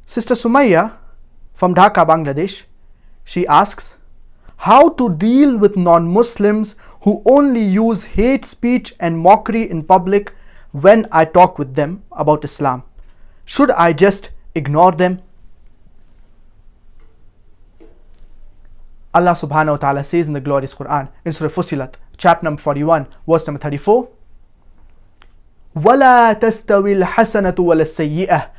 Sister Sumaya from Dhaka, Bangladesh, she asks, how to deal with non-Muslims who only use hate speech and mockery in public when I talk with them about Islam? Should I just ignore them? Allah subhanahu wa ta'ala says in the glorious Quran, in Surah Fussilat, chapter number 41, verse number 34, وَلَا تَسْتَوِي الْحَسَنَةُ وَلَا السَّيِّئَةُ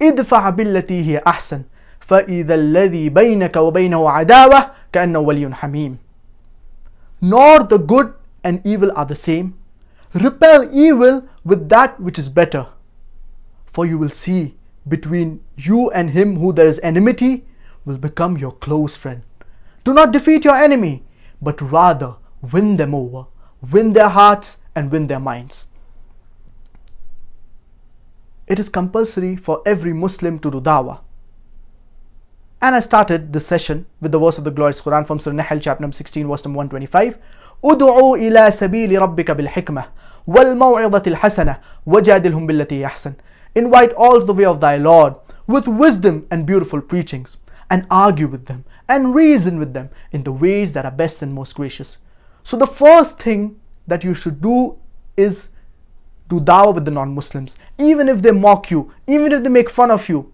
ادْفَعْ بِالَّتِي هِيَ أَحْسَنُ فَإِذَا الَّذِي بَيْنَكَ وَبَيْنَهُ عَدَاوَةٌ كَأَنَّهُ وَلِيٌّ حَمِيمٌ. Nor the good and evil are the same. Repel evil with that which is better. For you will see between you and him who there is enmity will become your close friend. Do not defeat your enemy, but rather win them over, win their hearts and win their minds. It is compulsory for every Muslim to do dawah. And I started this session with the verse of the glorious Quran from Surah Nahl, chapter number 16, verse number 125. أُدْعُوا إِلَى سَبِيلِ رَبِّكَ بِالْحِكْمَةِ وَالْمَوْعِظَةِ الْحَسَنَةِ وَجَادِلْهُمْ بِالَّتِي أَحْسَنُ. Invite all to the way of thy Lord with wisdom and beautiful preachings, and argue with them and reason with them in the ways that are best and most gracious. So the first thing that you should do is do dawah with the non-Muslims. Even if they mock you, even if they make fun of you,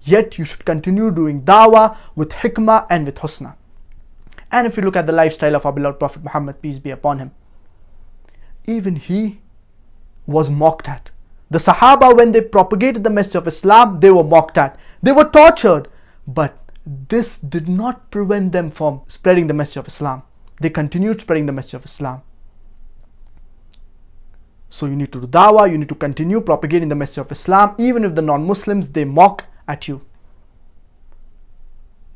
yet you should continue doing dawah with hikmah and with husna. And if you look at the lifestyle of our beloved Prophet Muhammad, peace be upon him, even he was mocked at. The Sahaba, when they propagated the message of Islam, they were mocked at. They were tortured. But this did not prevent them from spreading the message of Islam. They continued spreading the message of Islam. So you need to do dawah, you need to continue propagating the message of Islam, even if the non-Muslims, they mock at you.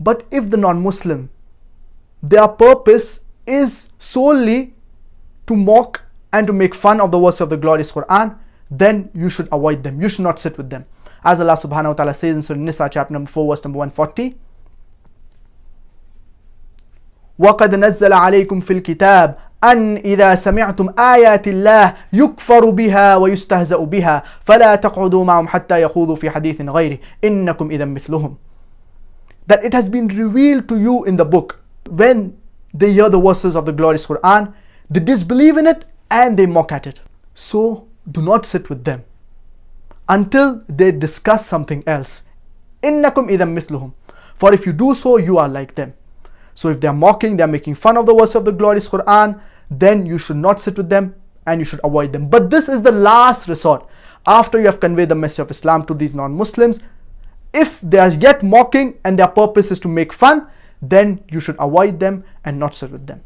But if the non-Muslim, their purpose is solely to mock and to make fun of the verse of the glorious Quran, then you should avoid them. You should not sit with them. As Allah subhanahu wa ta'ala says in Surah Nisa, chapter number 4, verse number 140, وَقَدْ نَزَّلَ عَلَيْكُمْ فِي الْكِتَابِ أَنْ إِذَا سَمِعْتُمْ آيَاتِ اللَّهِ يُكْفَرُ بِهَا وَيُسْتَهْزَأُ بِهَا فَلَا تَقْعُدُوا مَعَهُمْ حَتَّى يَخُوضُوا فِي حَدِيثٍ غَيْرِهِ إِنَّكُمْ إِذًا مِثْلُهُمْ. That it has been revealed to you in the book, when they hear the verses of the glorious Quran, they disbelieve in it and they mock at it. So do not sit with them until they discuss something else. إِنَّكُمْ إِذًا مِثْلُهُمْ. For if you do so, you are like them. So if they are mocking, they are making fun of the verse of the glorious Quran, then you should not sit with them and you should avoid them. But this is the last resort. After you have conveyed the message of Islam to these non-Muslims, if they are yet mocking and their purpose is to make fun, then you should avoid them and not sit with them.